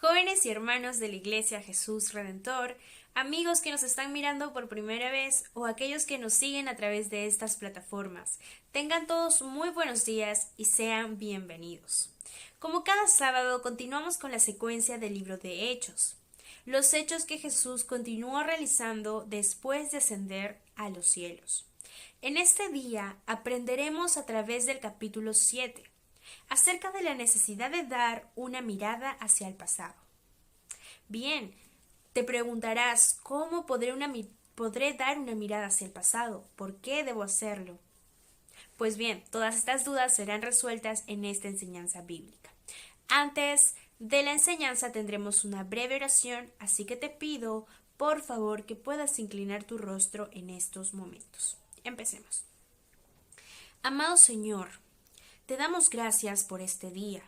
Jóvenes y hermanos de la Iglesia Jesús Redentor, amigos que nos están mirando por primera vez o aquellos que nos siguen a través de estas plataformas, tengan todos muy buenos días y sean bienvenidos. Como cada sábado continuamos con la secuencia del libro de Hechos, los hechos que Jesús continuó realizando después de ascender a los cielos. En este día aprenderemos a través del capítulo 7 acerca de la necesidad de dar una mirada hacia el pasado. Bien, te preguntarás cómo podré dar una mirada hacia el pasado, ¿por qué debo hacerlo? Pues bien, todas estas dudas serán resueltas en esta enseñanza bíblica. Antes de la enseñanza tendremos una breve oración, así que te pido, por favor, que puedas inclinar tu rostro en estos momentos. Empecemos. Amado Señor, te damos gracias por este día.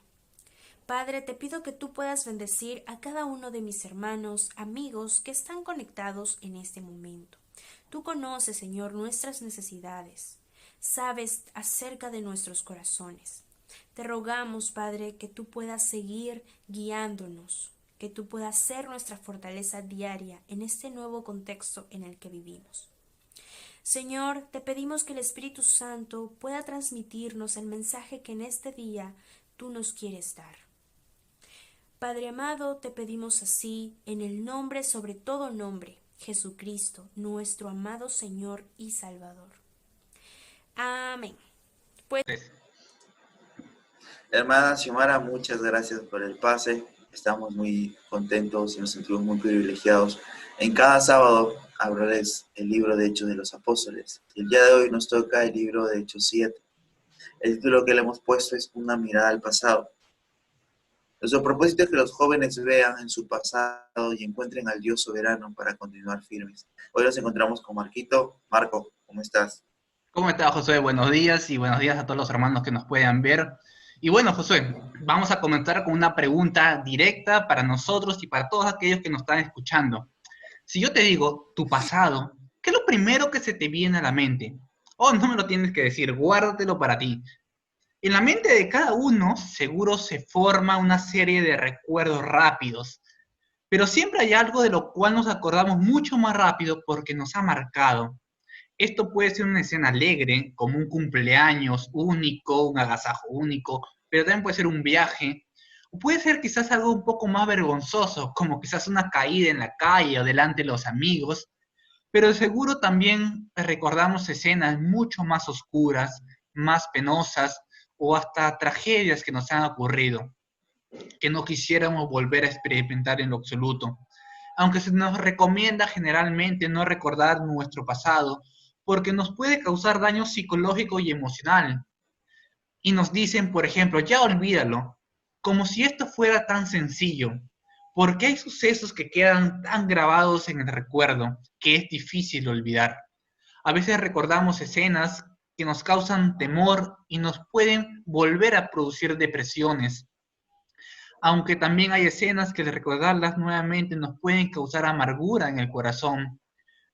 Padre, te pido que tú puedas bendecir a cada uno de mis hermanos, amigos que están conectados en este momento. Tú conoces, Señor, nuestras necesidades. Sabes acerca de nuestros corazones. Te rogamos, Padre, que tú puedas seguir guiándonos, que tú puedas ser nuestra fortaleza diaria en este nuevo contexto en el que vivimos. Señor, te pedimos que el Espíritu Santo pueda transmitirnos el mensaje que en este día tú nos quieres dar. Padre amado, te pedimos así, en el nombre sobre todo nombre, Jesucristo, nuestro amado Señor y Salvador. Amén. Hermana Xiomara, muchas gracias por el pase. Estamos muy contentos y nos sentimos muy privilegiados. En cada sábado hablarles el libro de Hechos de los Apóstoles. El día de hoy nos toca el libro de Hechos 7. El título que le hemos puesto es Una mirada al pasado. Nuestro propósito es que los jóvenes vean en su pasado y encuentren al Dios soberano para continuar firmes. Hoy nos encontramos con Marquito. Marco, ¿cómo estás? ¿Cómo está, Josué? Buenos días y buenos días a todos los hermanos que nos puedan ver. Y bueno, Josué, vamos a comenzar con una pregunta directa para nosotros y para todos aquellos que nos están escuchando. Si yo te digo tu pasado, ¿qué es lo primero que se te viene a la mente? Oh, no me lo tienes que decir, guárdatelo para ti. En la mente de cada uno seguro se forma una serie de recuerdos rápidos, pero siempre hay algo de lo cual nos acordamos mucho más rápido porque nos ha marcado. Esto puede ser una escena alegre, como un cumpleaños único, un agasajo único, pero también puede ser un viaje, o puede ser quizás algo un poco más vergonzoso, como quizás una caída en la calle o delante de los amigos, pero de seguro también recordamos escenas mucho más oscuras, más penosas, o hasta tragedias que nos han ocurrido, que no quisiéramos volver a experimentar en lo absoluto. Aunque se nos recomienda generalmente no recordar nuestro pasado, porque nos puede causar daño psicológico y emocional. Y nos dicen, por ejemplo, ya olvídalo, como si esto fuera tan sencillo, porque hay sucesos que quedan tan grabados en el recuerdo que es difícil olvidar. A veces recordamos escenas que nos causan temor y nos pueden volver a producir depresiones, aunque también hay escenas que al recordarlas nuevamente nos pueden causar amargura en el corazón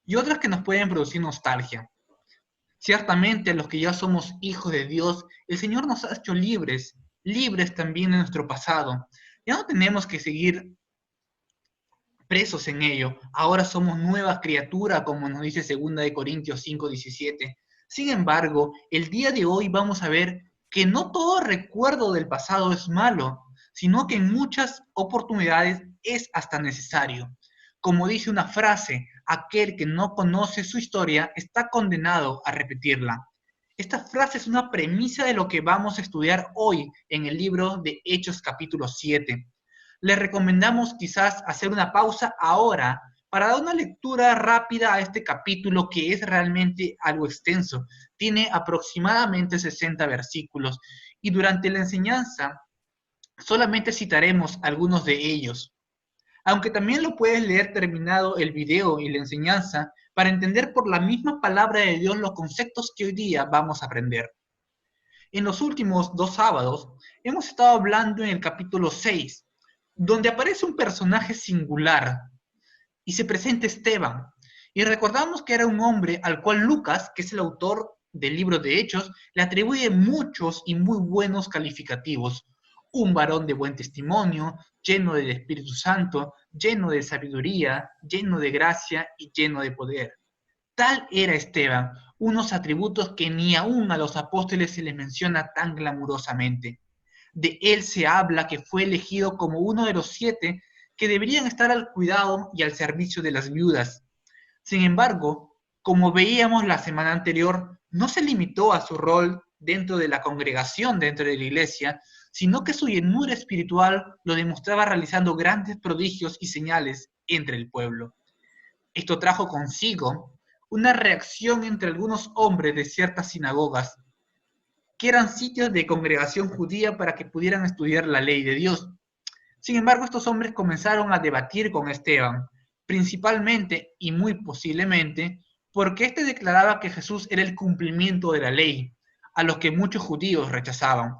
y otras que nos pueden producir nostalgia. Ciertamente, los que ya somos hijos de Dios, el Señor nos ha hecho libres, libres también de nuestro pasado. Ya no tenemos que seguir presos en ello. Ahora somos nuevas criaturas, como nos dice 2 Corintios 5:17. Sin embargo, el día de hoy vamos a ver que no todo recuerdo del pasado es malo, sino que en muchas oportunidades es hasta necesario. Como dice una frase, aquel que no conoce su historia está condenado a repetirla. Esta frase es una premisa de lo que vamos a estudiar hoy en el libro de Hechos capítulo 7. Les recomendamos quizás hacer una pausa ahora para dar una lectura rápida a este capítulo que es realmente algo extenso. Tiene aproximadamente 60 versículos y durante la enseñanza solamente citaremos algunos de ellos. Aunque también lo puedes leer terminado el video y la enseñanza para entender por la misma palabra de Dios los conceptos que hoy día vamos a aprender. En los últimos 2 sábados hemos estado hablando en el capítulo 6, donde aparece un personaje singular y se presenta Esteban. Y recordamos que era un hombre al cual Lucas, que es el autor del libro de Hechos, le atribuye muchos y muy buenos calificativos. un varón de buen testimonio, lleno del Espíritu Santo, lleno de sabiduría, lleno de gracia y lleno de poder. Tal era Esteban, unos atributos que ni aún a los apóstoles se les menciona tan glamurosamente. De él se habla que fue elegido como uno de los 7 que deberían estar al cuidado y al servicio de las viudas. Sin embargo, como veíamos la semana anterior, no se limitó a su rol dentro de la congregación, dentro de la iglesia, sino que su llenura espiritual lo demostraba realizando grandes prodigios y señales entre el pueblo. Esto trajo consigo una reacción entre algunos hombres de ciertas sinagogas, que eran sitios de congregación judía para que pudieran estudiar la ley de Dios. Sin embargo, estos hombres comenzaron a debatir con Esteban, principalmente y muy posiblemente porque éste declaraba que Jesús era el cumplimiento de la ley, a los que muchos judíos rechazaban.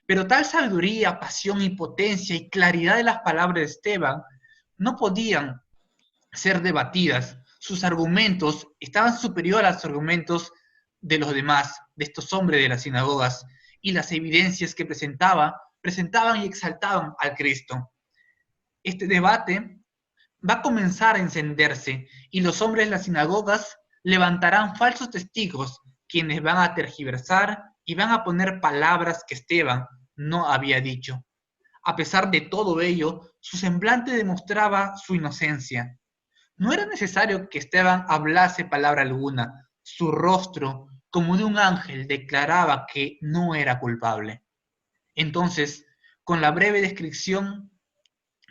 Pero tal sabiduría, pasión y potencia y claridad de las palabras de Esteban no podían ser debatidas. Sus argumentos estaban superiores a los argumentos de los demás, de estos hombres de las sinagogas, y las evidencias que presentaban y exaltaban al Cristo. Este debate va a comenzar a encenderse y los hombres de las sinagogas levantarán falsos testigos quienes van a tergiversar y van a poner palabras que Esteban no había dicho. A pesar de todo ello, su semblante demostraba su inocencia. No era necesario que Esteban hablase palabra alguna. Su rostro, como de un ángel, declaraba que no era culpable. Entonces, con la breve descripción,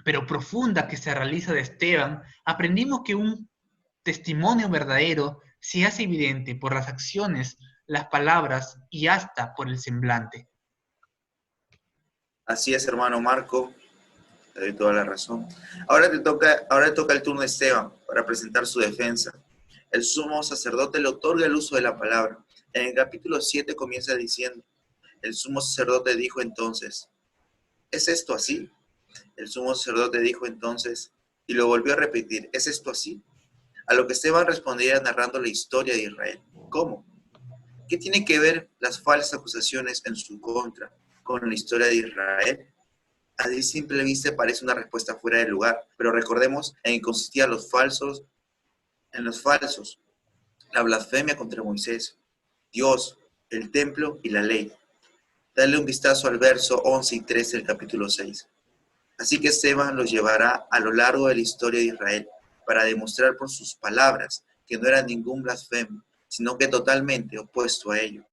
pero profunda, que se realiza de Esteban, aprendimos que un testimonio verdadero se hace evidente por las acciones, las palabras y hasta por el semblante. Así es, hermano Marco, te doy toda la razón. Ahora toca el turno de Esteban para presentar su defensa. El sumo sacerdote le otorga el uso de la palabra. En el capítulo 7 comienza diciendo: el sumo sacerdote dijo entonces, ¿es esto así? El sumo sacerdote dijo entonces, y lo volvió a repetir, ¿es esto así? A lo que Esteban respondía narrando la historia de Israel. ¿Cómo? ¿Qué tiene que ver las falsas acusaciones en su contra con la historia de Israel? A simple vista parece una respuesta fuera de lugar, pero recordemos en qué consistían los falsos, la blasfemia contra Moisés, Dios, el templo y la ley. Dale un vistazo al verso 11 y 13 del capítulo 6. Así que Esteban los llevará a lo largo de la historia de Israel para demostrar por sus palabras que no era ningún blasfemo, sino que totalmente opuesto a ello.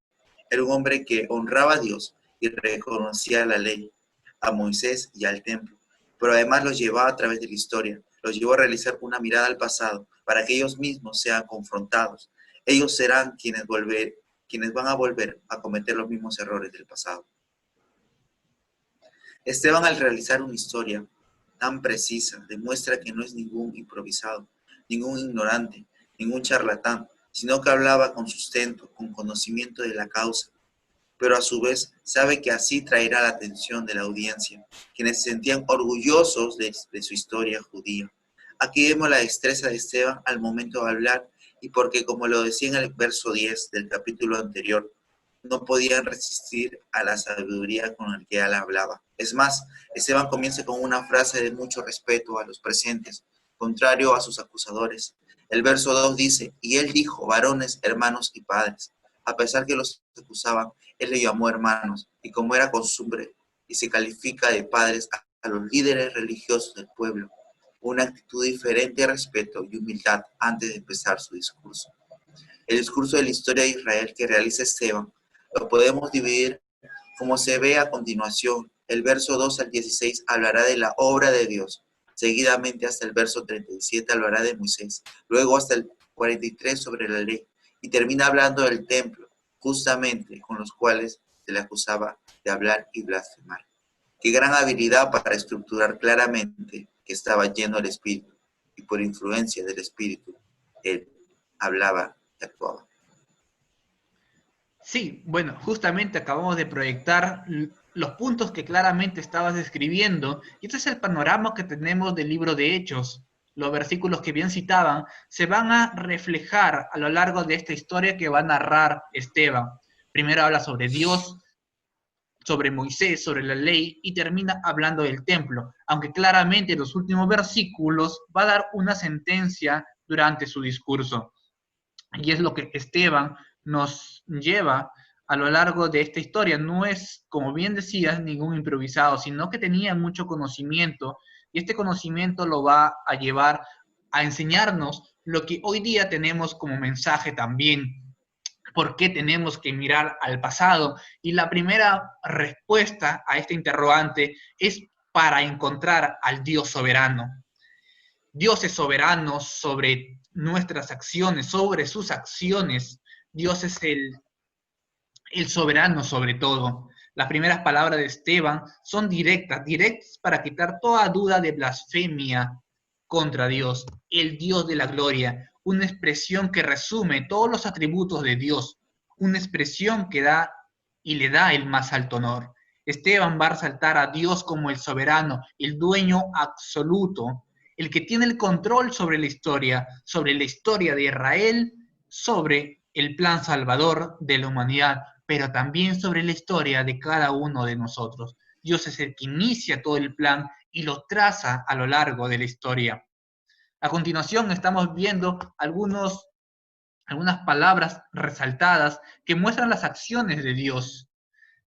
Era un hombre que honraba a Dios y reconocía la ley, a Moisés y al templo, pero además los llevaba a través de la historia, los llevó a realizar una mirada al pasado para que ellos mismos sean confrontados. Ellos serán quienes van a volver a cometer los mismos errores del pasado. Esteban, al realizar una historia tan precisa, demuestra que no es ningún improvisado, ningún ignorante, ningún charlatán, sino que hablaba con sustento, con conocimiento de la causa, pero a su vez sabe que así traerá la atención de la audiencia, quienes se sentían orgullosos de su historia judía. Aquí vemos la destreza de Esteban al momento de hablar, y porque, como lo decía en el verso 10 del capítulo anterior, no podían resistir a la sabiduría con la que él hablaba. Es más, Esteban comienza con una frase de mucho respeto a los presentes, contrario a sus acusadores. El verso 2 dice, y él dijo, varones, hermanos y padres. A pesar que los acusaban, él le llamó hermanos, y como era costumbre, y se califica de padres a los líderes religiosos del pueblo, una actitud diferente de respeto y humildad antes de empezar su discurso. El discurso de la historia de Israel que realiza Esteban lo podemos dividir como se ve a continuación. El verso 2 al 16 hablará de la obra de Dios, seguidamente hasta el verso 37 hablará de Moisés, luego hasta el 43 sobre la ley, y termina hablando del templo, justamente con los cuales se le acusaba de hablar y blasfemar. Qué gran habilidad para estructurar claramente que estaba lleno del Espíritu, y por influencia del Espíritu, él hablaba y actuaba. Sí, bueno, justamente acabamos de proyectar los puntos que claramente estabas describiendo, y este es el panorama que tenemos del libro de Hechos. Los versículos que bien citaban se van a reflejar a lo largo de esta historia que va a narrar Esteban. Primero habla sobre Dios, sobre Moisés, sobre la ley, y termina hablando del templo, aunque claramente en los últimos versículos va a dar una sentencia durante su discurso. Y es lo que Esteban nos lleva a lo largo de esta historia. No es, como bien decías, ningún improvisado, sino que tenía mucho conocimiento, y este conocimiento lo va a llevar a enseñarnos lo que hoy día tenemos como mensaje también. ¿Por qué tenemos que mirar al pasado? Y la primera respuesta a este interrogante es para encontrar al Dios soberano. Dios es soberano sobre nuestras acciones, sobre sus acciones. Dios es el soberano sobre todo. Las primeras palabras de Esteban son directas, directas para quitar toda duda de blasfemia contra Dios, el Dios de la gloria, una expresión que resume todos los atributos de Dios, una expresión que da y le da el más alto honor. Esteban va a resaltar a Dios como el soberano, el dueño absoluto, el que tiene el control sobre la historia de Israel, sobre el plan salvador de la humanidad, pero también sobre la historia de cada uno de nosotros. Dios es el que inicia todo el plan y lo traza a lo largo de la historia. A continuación estamos viendo algunas palabras resaltadas que muestran las acciones de Dios.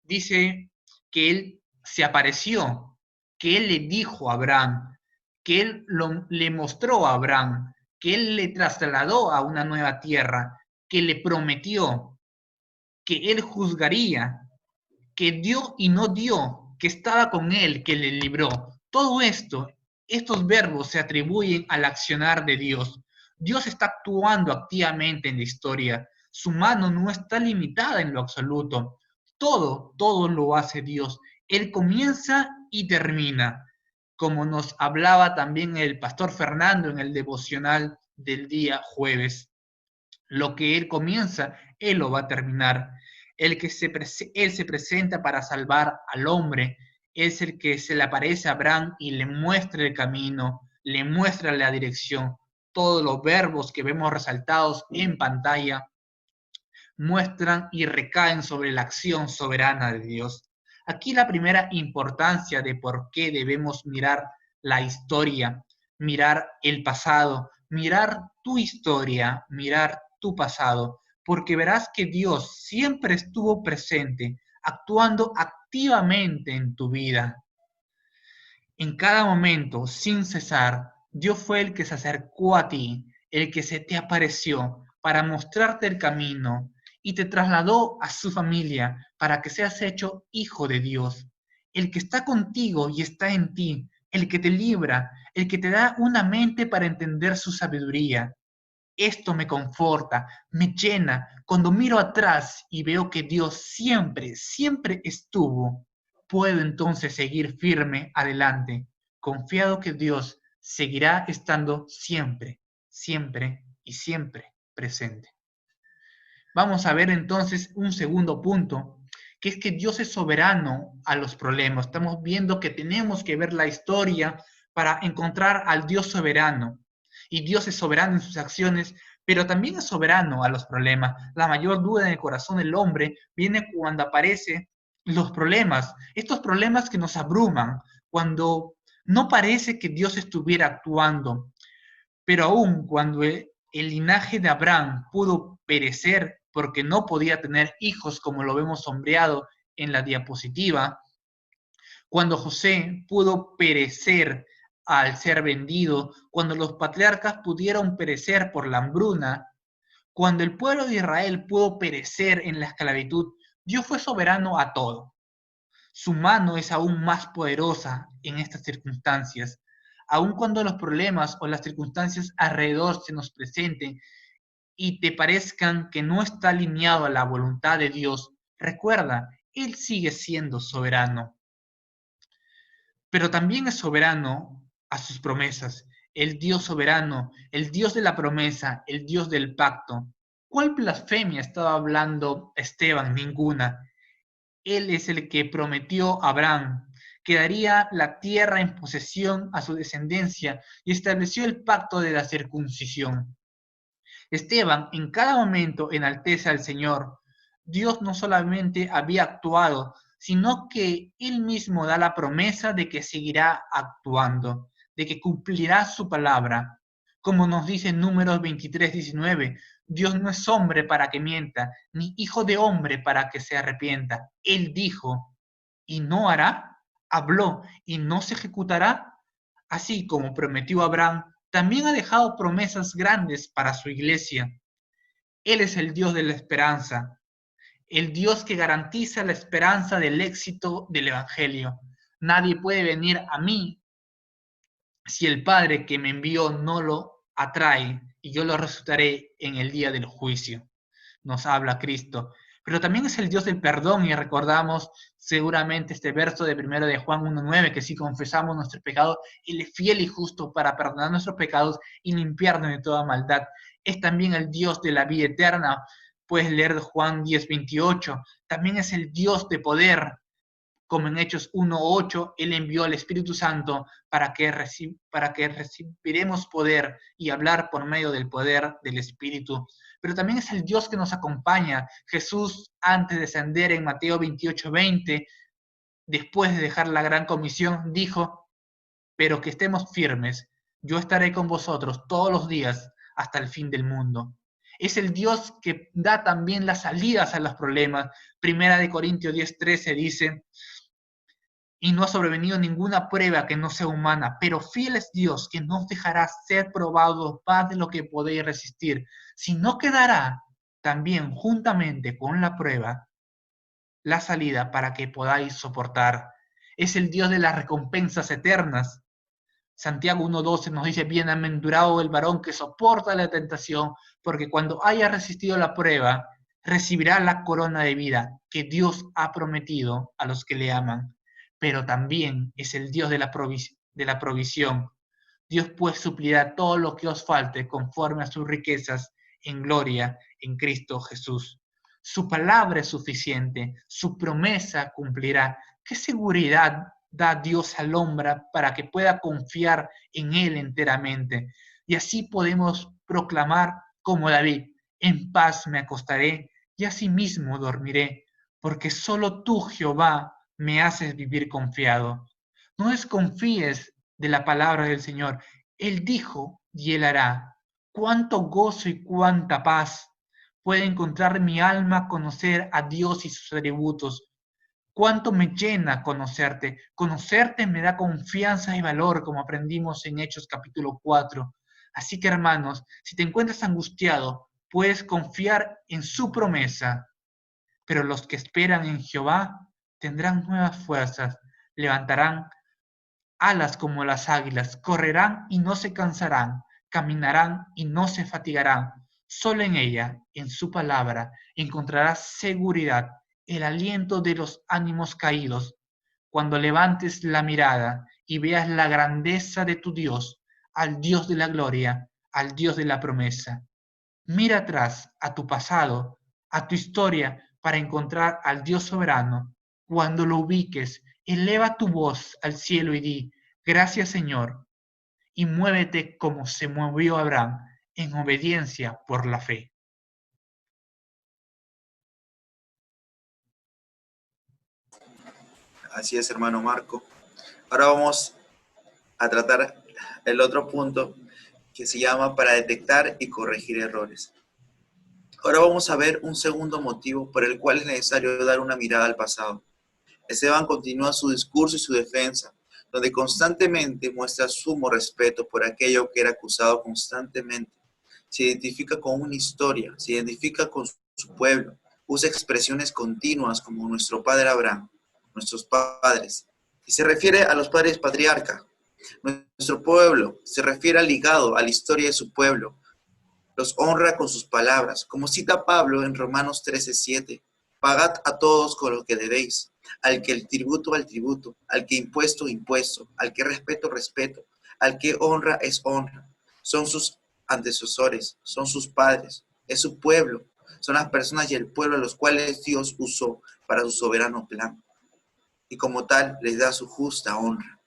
Dice que Él se apareció, que Él le dijo a Abraham, que Él le mostró a Abraham, que Él le trasladó a una nueva tierra, que le prometió, que Él juzgaría, que dio y no dio, que estaba con Él, que le libró. Todo esto, estos verbos se atribuyen al accionar de Dios. Dios está actuando activamente en la historia. Su mano no está limitada en lo absoluto. Todo lo hace Dios. Él comienza y termina, como nos hablaba también el pastor Fernando en el devocional del día jueves. Lo que Él comienza, Él lo va a terminar. Él se presenta para salvar al hombre, es el que se le aparece a Abraham y le muestra el camino, le muestra la dirección. Todos los verbos que vemos resaltados en pantalla muestran y recaen sobre la acción soberana de Dios. Aquí la primera importancia de por qué debemos mirar la historia, mirar el pasado, mirar tu historia, mirar tu pasado, porque verás que Dios siempre estuvo presente, actuando activamente en tu vida. En cada momento, sin cesar, Dios fue el que se acercó a ti, el que se te apareció para mostrarte el camino y te trasladó a su familia para que seas hecho hijo de Dios. El que está contigo y está en ti, el que te libra, el que te da una mente para entender su sabiduría. Esto me conforta, me llena cuando miro atrás y veo que Dios siempre estuvo. Puedo entonces seguir firme adelante, confiado que Dios seguirá estando siempre presente. Vamos a ver entonces un segundo punto, que es que Dios es soberano a los problemas. Estamos viendo que tenemos que ver la historia para encontrar al Dios soberano. Y Dios es soberano en sus acciones, pero también es soberano a los problemas. La mayor duda en el corazón del hombre viene cuando aparecen los problemas, estos problemas que nos abruman, cuando no parece que Dios estuviera actuando. Pero aún cuando el linaje de Abraham pudo perecer porque no podía tener hijos, como lo vemos sombreado en la diapositiva, cuando José pudo perecer al ser vendido, cuando los patriarcas pudieron perecer por la hambruna, cuando el pueblo de Israel pudo perecer en la esclavitud, Dios fue soberano a todo. Su mano es aún más poderosa en estas circunstancias. Aun cuando los problemas o las circunstancias alrededor se nos presenten y te parezcan que no está alineado a la voluntad de Dios, recuerda, Él sigue siendo soberano. Pero también es soberano a sus promesas. El Dios soberano, el Dios de la promesa, el Dios del pacto. ¿Cuál blasfemia estaba hablando Esteban? Ninguna. Él es el que prometió a Abraham que daría la tierra en posesión a su descendencia y estableció el pacto de la circuncisión. Esteban en cada momento enaltece al Señor. Dios no solamente había actuado, sino que Él mismo da la promesa de que seguirá actuando, de que cumplirá su palabra. Como nos dice en Números 23:19, Dios no es hombre para que mienta, ni hijo de hombre para que se arrepienta. Él dijo, y no hará, habló, y no se ejecutará. Así como prometió a Abraham, también ha dejado promesas grandes para su iglesia. Él es el Dios de la esperanza, el Dios que garantiza la esperanza del éxito del Evangelio. Nadie puede venir a mí si el Padre que me envió no lo atrae, y yo lo resucitaré en el día del juicio. Nos habla Cristo. Pero también es el Dios del perdón, y recordamos seguramente este verso de 1 de Juan 1:9, que si confesamos nuestros pecados, Él es fiel y justo para perdonar nuestros pecados y limpiarnos de toda maldad. Es también el Dios de la vida eterna. Puedes leer Juan 10:28. También es el Dios de poder, como en Hechos 1:8, Él envió al Espíritu Santo para que recibiremos poder y hablar por medio del poder del Espíritu. Pero también es el Dios que nos acompaña. Jesús, antes de descender en Mateo 28:20, después de dejar la gran comisión, dijo, pero que estemos firmes, yo estaré con vosotros todos los días hasta el fin del mundo. Es el Dios que da también las salidas a los problemas. 1 Corintios 10:13 dice, y no ha sobrevenido ninguna prueba que no sea humana, pero fiel es Dios, que no os dejará ser probados más de lo que podéis resistir, sino que dará también juntamente con la prueba la salida para que podáis soportar. Es el Dios de las recompensas eternas. Santiago 1:12 nos dice, bienaventurado el varón que soporta la tentación, porque cuando haya resistido la prueba, recibirá la corona de vida que Dios ha prometido a los que le aman. Pero también es el Dios de la provisión. Dios pues suplirá todo lo que os falte conforme a sus riquezas en gloria en Cristo Jesús. Su palabra es suficiente, su promesa cumplirá. ¿Qué seguridad da Dios al hombre para que pueda confiar en Él enteramente? Y así podemos proclamar como David, en paz me acostaré y asimismo dormiré, porque solo tú, Jehová, me haces vivir confiado. No desconfíes de la palabra del Señor. Él dijo y Él hará. Cuánto gozo y cuánta paz puede encontrar mi alma conocer a Dios y sus atributos. Cuánto me llena conocerte. Conocerte me da confianza y valor, como aprendimos en Hechos capítulo 4. Así que, hermanos, si te encuentras angustiado, puedes confiar en su promesa. Pero los que esperan en Jehová tendrán nuevas fuerzas, levantarán alas como las águilas, correrán y no se cansarán, caminarán y no se fatigarán. Solo en ella, en su palabra, encontrarás seguridad, el aliento de los ánimos caídos. Cuando levantes la mirada y veas la grandeza de tu Dios, al Dios de la gloria, al Dios de la promesa. Mira atrás a tu pasado, a tu historia, para encontrar al Dios soberano. Cuando lo ubiques, eleva tu voz al cielo y di, gracias Señor, y muévete como se movió Abraham, en obediencia por la fe. Así es, hermano Marco. Ahora vamos a tratar el otro punto que se llama para detectar y corregir errores. Ahora vamos a ver un segundo motivo por el cual es necesario dar una mirada al pasado. Esteban continúa su discurso y su defensa, donde constantemente muestra sumo respeto por aquello que era acusado constantemente. Se identifica con una historia, se identifica con su pueblo, usa expresiones continuas como nuestro padre Abraham, nuestros padres, y se refiere a los padres patriarca. Nuestro pueblo se refiere al ligado a la historia de su pueblo, los honra con sus palabras, como cita Pablo en Romanos 13:7, pagad a todos con lo que debéis, al que el tributo al tributo, al que impuesto impuesto, al que respeto respeto, al que honra es honra. Son sus antecesores, son sus padres, es su pueblo, son las personas y el pueblo a los cuales Dios usó para su soberano plan. Y como tal, les da su justa honra.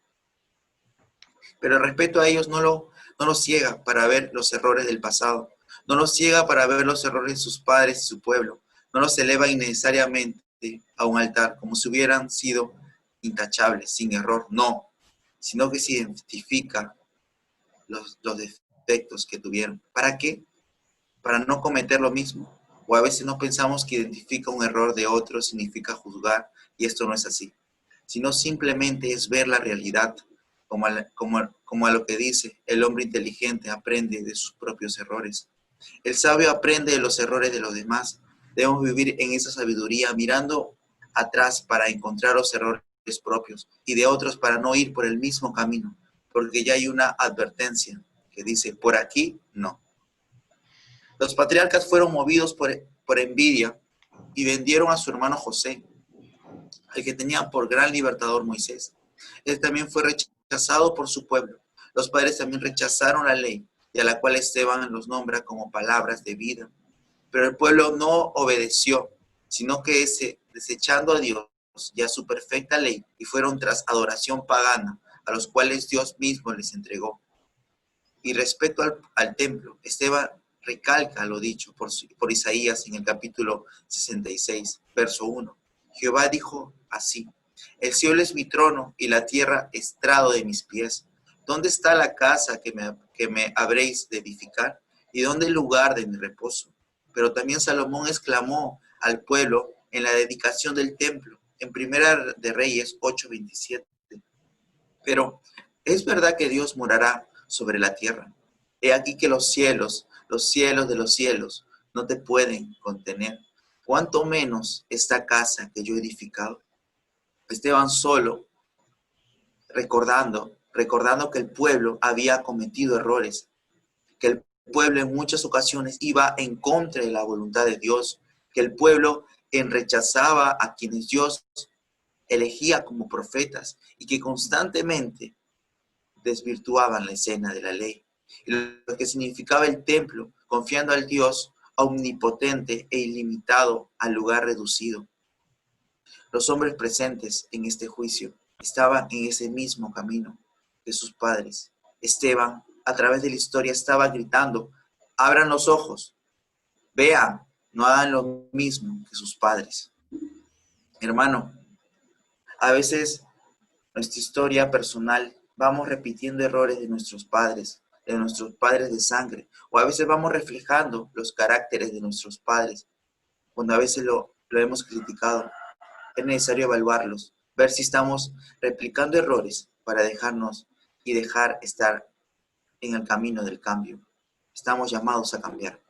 Pero el respeto a ellos no los ciega para ver los errores del pasado, no los ciega para ver los errores de sus padres y su pueblo, no los eleva innecesariamente a un altar como si hubieran sido intachables, sin error, no, sino que se identifica los defectos que tuvieron. ¿Para qué? Para no cometer lo mismo. O a veces no pensamos que identifica un error de otro significa juzgar, y esto no es así, sino simplemente es ver la realidad, como a lo que dice, el hombre inteligente aprende de sus propios errores. El sabio aprende de los errores de los demás. Debemos vivir en esa sabiduría, mirando atrás para encontrar los errores propios y de otros para no ir por el mismo camino, porque ya hay una advertencia que dice, por aquí no. Los patriarcas fueron movidos por envidia y vendieron a su hermano José, al que tenían por gran libertador Moisés. Él también fue rechazado por su pueblo. Los padres también rechazaron la ley, y a la cual Esteban los nombra como palabras de vida. Pero el pueblo no obedeció, sino que desechando a Dios y a su perfecta ley, y fueron tras adoración pagana, a los cuales Dios mismo les entregó. Y respecto al templo, Esteban recalca lo dicho por Isaías en el capítulo 66, verso 1. Jehová dijo así: el cielo es mi trono y la tierra estrado de mis pies. ¿Dónde está la casa que me habréis de edificar? ¿Y dónde el lugar de mi reposo? Pero también Salomón exclamó al pueblo en la dedicación del templo, en Primera de Reyes 8:27. Pero es verdad que Dios morará sobre la tierra. He aquí que los cielos de los cielos, no te pueden contener. ¿Cuánto menos esta casa que yo he edificado? Esteban solo, recordando que el pueblo había cometido errores, que el pueblo en muchas ocasiones iba en contra de la voluntad de Dios, que el pueblo rechazaba a quienes Dios elegía como profetas y que constantemente desvirtuaban la escena de la ley, y lo que significaba el templo, confiando al Dios omnipotente e ilimitado al lugar reducido. Los hombres presentes en este juicio estaban en ese mismo camino que sus padres. Esteban, a través de la historia, estaba gritando: abran los ojos, vean, no hagan lo mismo que sus padres. Hermano, a veces nuestra historia personal vamos repitiendo errores de nuestros padres de sangre, o a veces vamos reflejando los caracteres de nuestros padres. Cuando a veces lo hemos criticado, es necesario evaluarlos, ver si estamos replicando errores para dejarnos y dejar estar en el camino del cambio. Estamos llamados a cambiar.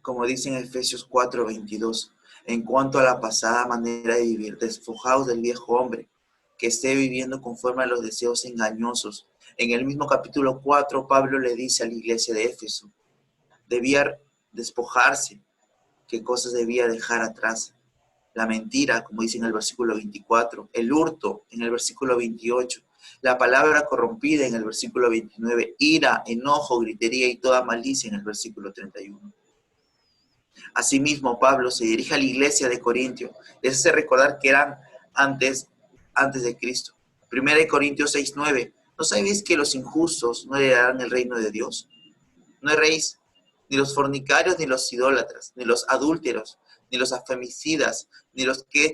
Como dice en Efesios 4:22, en cuanto a la pasada manera de vivir, despojaos del viejo hombre, que esté viviendo conforme a los deseos engañosos. En el mismo capítulo 4, Pablo le dice a la iglesia de Éfeso, debía despojarse, qué cosas debía dejar atrás. La mentira, como dice en el versículo 24, el hurto en el versículo 28, la palabra corrompida en el versículo 29, ira, enojo, gritería y toda malicia en el versículo 31. Asimismo, Pablo se dirige a la iglesia de Corintio, les hace recordar que eran antes de Cristo. 1 Corintios 6:9, ¿no sabéis que los injustos no heredarán el reino de Dios? No erréis, ni los fornicarios, ni los idólatras, ni los adúlteros, ni los afemicidas, ni los que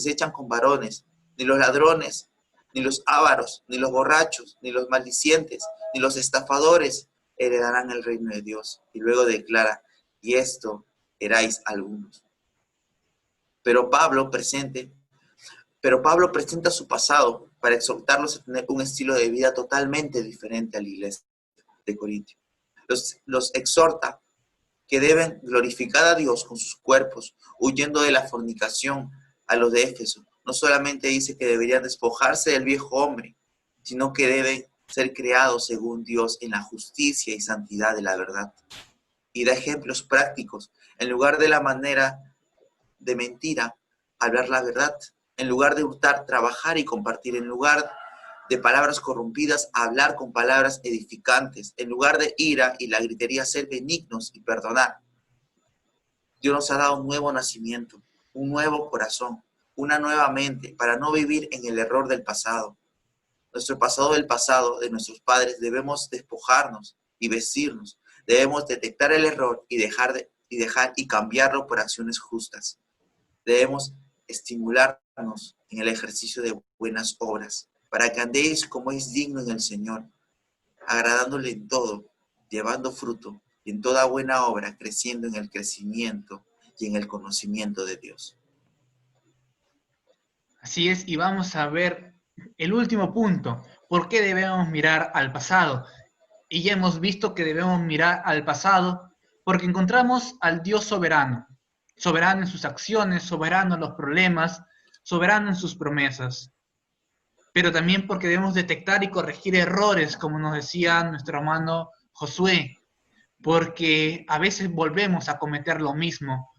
se echan con varones, ni los ladrones, ni los ávaros, ni los borrachos, ni los maldicientes, ni los estafadores heredarán el reino de Dios. Y luego declara, y esto erais algunos. Pero Pablo presenta su pasado para exhortarlos a tener un estilo de vida totalmente diferente a la iglesia de Corintio. Los exhorta que deben glorificar a Dios con sus cuerpos, huyendo de la fornicación. A los de Éfeso no solamente dice que deberían despojarse del viejo hombre, sino que deben ser creados según Dios en la justicia y santidad de la verdad. Y da ejemplos prácticos. En lugar de la manera de mentira, hablar la verdad. En lugar de hurtar, trabajar y compartir. En lugar de palabras corrompidas, hablar con palabras edificantes. En lugar de ira y la gritería, ser benignos y perdonar. Dios nos ha dado un nuevo nacimiento, un nuevo corazón, una nueva mente para no vivir en el error del pasado. Nuestro pasado del pasado, de nuestros padres, debemos despojarnos y vestirnos. Debemos detectar el error y dejar y cambiarlo por acciones justas. Debemos estimularnos en el ejercicio de buenas obras, para que andéis como es digno en el Señor, agradándole en todo, llevando fruto, y en toda buena obra, creciendo en el crecimiento y en el conocimiento de Dios. Así es, y vamos a ver el último punto. ¿Por qué debemos mirar al pasado? Y ya hemos visto que debemos mirar al pasado porque encontramos al Dios soberano, soberano en sus acciones, soberano en los problemas, soberano en sus promesas. Pero también porque debemos detectar y corregir errores, como nos decía nuestro hermano Josué, porque a veces volvemos a cometer lo mismo.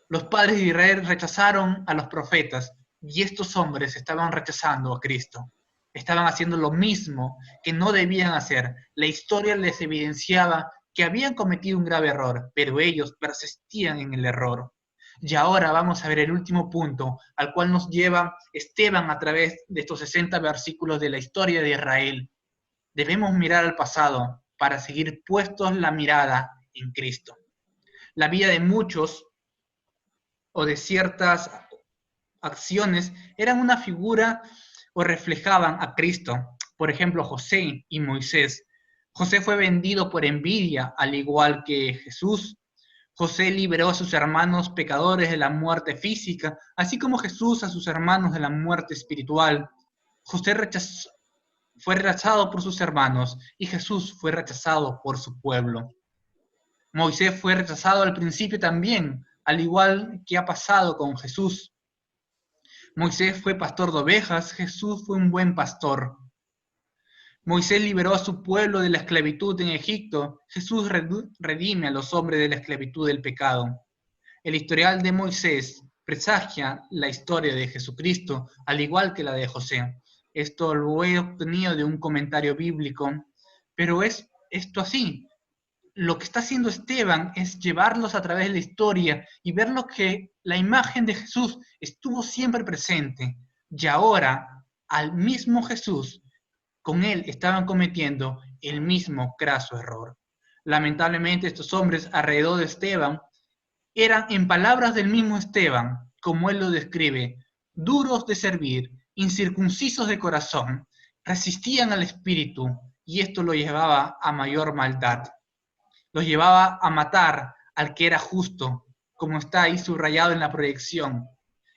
Los padres de Israel rechazaron a los profetas y estos hombres estaban rechazando a Cristo. Estaban haciendo lo mismo que no debían hacer. La historia les evidenciaba que habían cometido un grave error, pero ellos persistían en el error. Y ahora vamos a ver el último punto al cual nos lleva Esteban a través de estos 60 versículos de la historia de Israel. Debemos mirar al pasado para seguir puestos la mirada en Cristo. La vida de muchos o de ciertas acciones eran una figura o reflejaban a Cristo. Por ejemplo, José y Moisés. José fue vendido por envidia, al igual que Jesús. José liberó a sus hermanos pecadores de la muerte física, así como Jesús a sus hermanos de la muerte espiritual. José fue rechazado por sus hermanos y Jesús fue rechazado por su pueblo. Moisés fue rechazado al principio también, al igual que ha pasado con Jesús. Moisés fue pastor de ovejas, Jesús fue un buen pastor. Moisés liberó a su pueblo de la esclavitud en Egipto, Jesús redime a los hombres de la esclavitud del pecado. El historial de Moisés presagia la historia de Jesucristo, al igual que la de José. Esto lo he obtenido de un comentario bíblico, pero es esto así. Lo que está haciendo Esteban es llevarlos a través de la historia y ver lo que la imagen de Jesús estuvo siempre presente. Y ahora, al mismo Jesús, con él estaban cometiendo el mismo craso error. Lamentablemente, estos hombres alrededor de Esteban eran, en palabras del mismo Esteban, como él lo describe, duros de servir, incircuncisos de corazón, resistían al espíritu y esto lo llevaba a mayor maldad. Los llevaba a matar al que era justo, como está ahí subrayado en la proyección.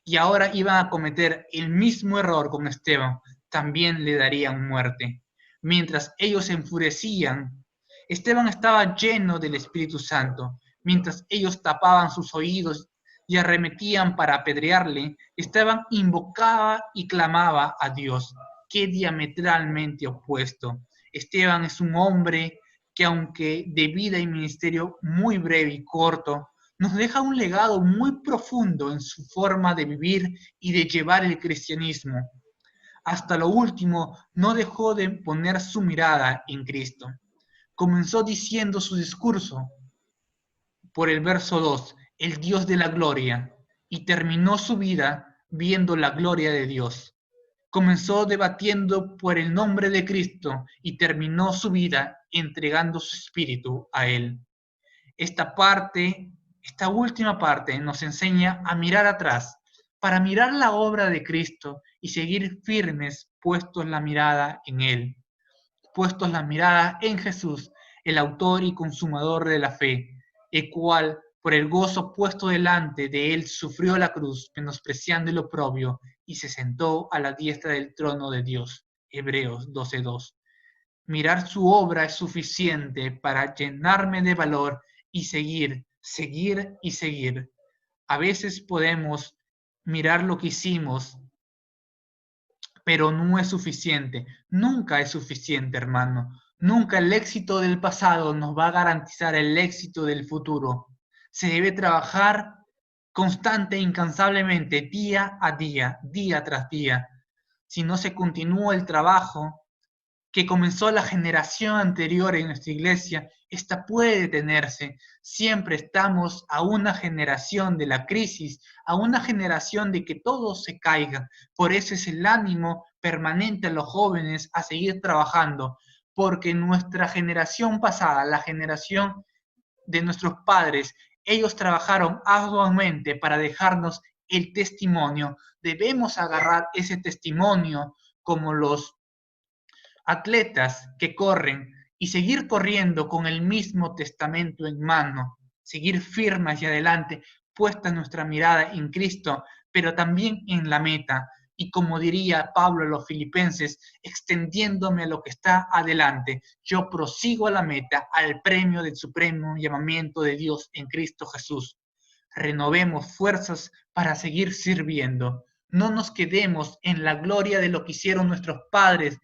Y ahora iban a cometer el mismo error con Esteban, también le darían muerte. Mientras ellos se enfurecían, Esteban estaba lleno del Espíritu Santo. Mientras ellos tapaban sus oídos y arremetían para apedrearle, Esteban invocaba y clamaba a Dios. Qué diametralmente opuesto. Esteban es un hombre que, aunque de vida y ministerio muy breve y corto, nos deja un legado muy profundo en su forma de vivir y de llevar el cristianismo. Hasta lo último, no dejó de poner su mirada en Cristo. Comenzó diciendo su discurso por el verso 2, el Dios de la gloria, y terminó su vida viendo la gloria de Dios. Comenzó debatiendo por el nombre de Cristo y terminó su vida entregando su espíritu a Él. Esta última parte nos enseña a mirar atrás, para mirar la obra de Cristo y seguir firmes, puestos la mirada en Él, puestos la mirada en Jesús, el autor y consumador de la fe, el cual, por el gozo puesto delante de Él, sufrió la cruz, menospreciando el oprobio, y se sentó a la diestra del trono de Dios. Hebreos 12:2. Mirar su obra es suficiente para llenarme de valor y seguir y seguir. A veces podemos mirar lo que hicimos, pero no es suficiente. Nunca es suficiente, hermano. Nunca el éxito del pasado nos va a garantizar el éxito del futuro. Se debe trabajar constante e incansablemente, día a día, día tras día. Si no se continúa el trabajo que comenzó la generación anterior en nuestra iglesia, esta puede detenerse. Siempre estamos a una generación de la crisis, a una generación de que todo se caiga. Por eso es el ánimo permanente a los jóvenes a seguir trabajando, porque nuestra generación pasada, la generación de nuestros padres, ellos trabajaron arduamente para dejarnos el testimonio. Debemos agarrar ese testimonio como los atletas que corren y seguir corriendo con el mismo testamento en mano, seguir firmes hacia adelante, puesta nuestra mirada en Cristo, pero también en la meta. Y como diría Pablo a los filipenses, extendiéndome a lo que está adelante, yo prosigo a la meta, al premio del supremo llamamiento de Dios en Cristo Jesús. Renovemos fuerzas para seguir sirviendo. No nos quedemos en la gloria de lo que hicieron nuestros padres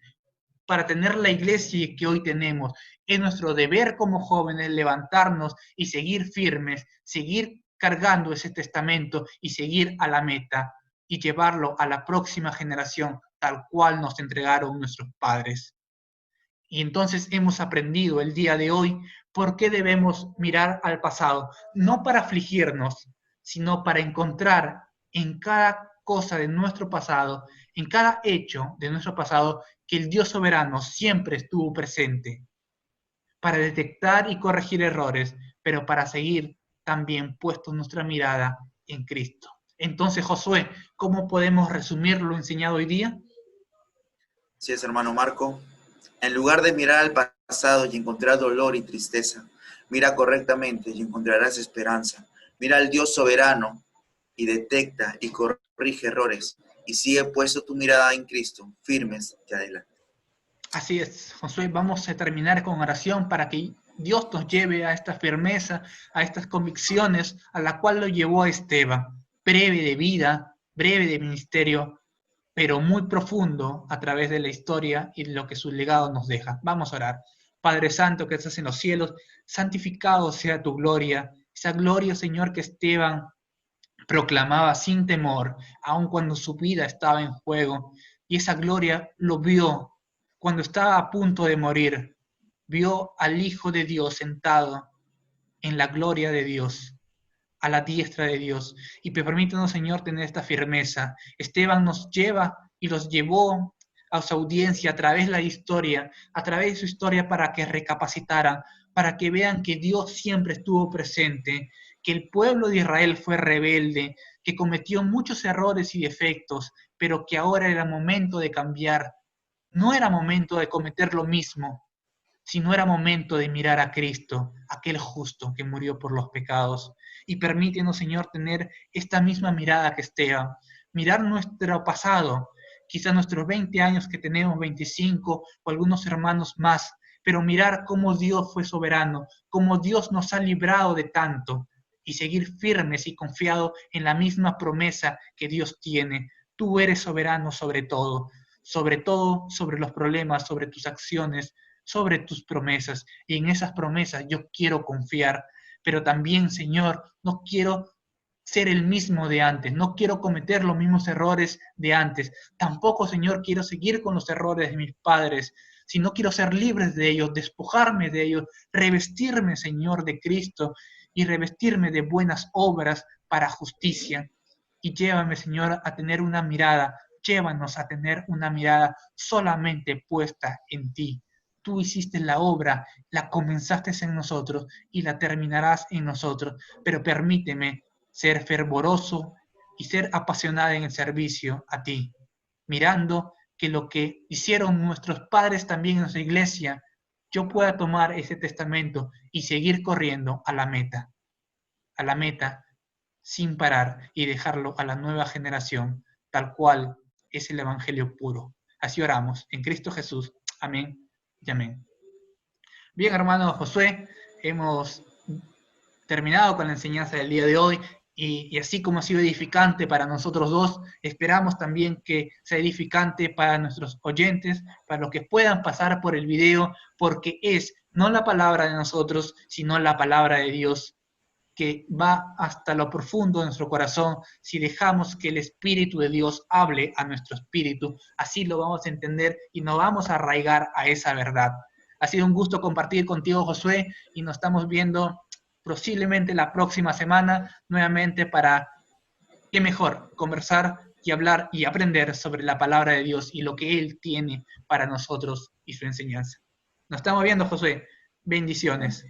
para tener la iglesia que hoy tenemos. Es nuestro deber como jóvenes levantarnos y seguir firmes, seguir cargando ese testamento y seguir a la meta y llevarlo a la próxima generación tal cual nos entregaron nuestros padres. Y entonces hemos aprendido el día de hoy por qué debemos mirar al pasado, no para afligirnos, sino para encontrar en cada cosa de nuestro pasado, en cada hecho de nuestro pasado, que el Dios soberano siempre estuvo presente, para detectar y corregir errores, pero para seguir también puesto nuestra mirada en Cristo. Entonces, Josué, ¿cómo podemos resumir lo enseñado hoy día? Sí, es, hermano Marco. En lugar de mirar al pasado y encontrar dolor y tristeza, mira correctamente y encontrarás esperanza. Mira al Dios soberano y detecta y corrige errores. Y sigue puesto tu mirada en Cristo, firmes y adelante. Así es, Josué, vamos a terminar con oración para que Dios nos lleve a esta firmeza, a estas convicciones a la cual lo llevó a Esteban, breve de vida, breve de ministerio, pero muy profundo a través de la historia y lo que su legado nos deja. Vamos a orar. Padre Santo que estás en los cielos, santificado sea tu gloria, esa gloria, Señor, que Esteban proclamaba sin temor, aun cuando su vida estaba en juego, y esa gloria lo vio cuando estaba a punto de morir, vio al Hijo de Dios sentado en la gloria de Dios, a la diestra de Dios, y permítanos, Señor, tener esta firmeza. Esteban nos lleva y los llevó a su audiencia a través de la historia, a través de su historia para que recapacitaran, para que vean que Dios siempre estuvo presente, que el pueblo de Israel fue rebelde, que cometió muchos errores y defectos, pero que ahora era momento de cambiar. No era momento de cometer lo mismo, sino era momento de mirar a Cristo, aquel justo que murió por los pecados. Y permítenos, Señor, tener esta misma mirada que Esteban, mirar nuestro pasado, quizás nuestros 20 años que tenemos, 25 o algunos hermanos más, pero mirar cómo Dios fue soberano, cómo Dios nos ha librado de tanto, y seguir firmes y confiados en la misma promesa que Dios tiene. Tú eres soberano sobre todo, sobre los problemas, sobre tus acciones, sobre tus promesas. Y en esas promesas yo quiero confiar, pero también, Señor, no quiero ser el mismo de antes, no quiero cometer los mismos errores de antes. Tampoco, Señor, quiero seguir con los errores de mis padres, sino quiero ser libre de ellos, despojarme de ellos, revestirme, Señor, de Cristo y revestirme de buenas obras para justicia. Y llévame, Señor, a tener una mirada, llévanos a tener una mirada solamente puesta en ti. Tú hiciste la obra, la comenzaste en nosotros y la terminarás en nosotros, pero permíteme ser fervoroso y ser apasionado en el servicio a ti, mirando que lo que hicieron nuestros padres también en nuestra iglesia, yo pueda tomar ese testamento y seguir corriendo a la meta sin parar y dejarlo a la nueva generación, tal cual es el Evangelio puro. Así oramos, en Cristo Jesús. Amén y amén. Bien, hermano Josué, hemos terminado con la enseñanza del día de hoy y así como ha sido edificante para nosotros dos, esperamos también que sea edificante para nuestros oyentes, para los que puedan pasar por el video, porque es no la palabra de nosotros, sino la palabra de Dios, que va hasta lo profundo de nuestro corazón. Si dejamos que el Espíritu de Dios hable a nuestro espíritu, así lo vamos a entender y nos vamos a arraigar a esa verdad. Ha sido un gusto compartir contigo, Josué, y nos estamos viendo posiblemente la próxima semana nuevamente para, qué mejor, conversar y hablar y aprender sobre la palabra de Dios y lo que Él tiene para nosotros y su enseñanza. Nos estamos viendo, Josué. Bendiciones.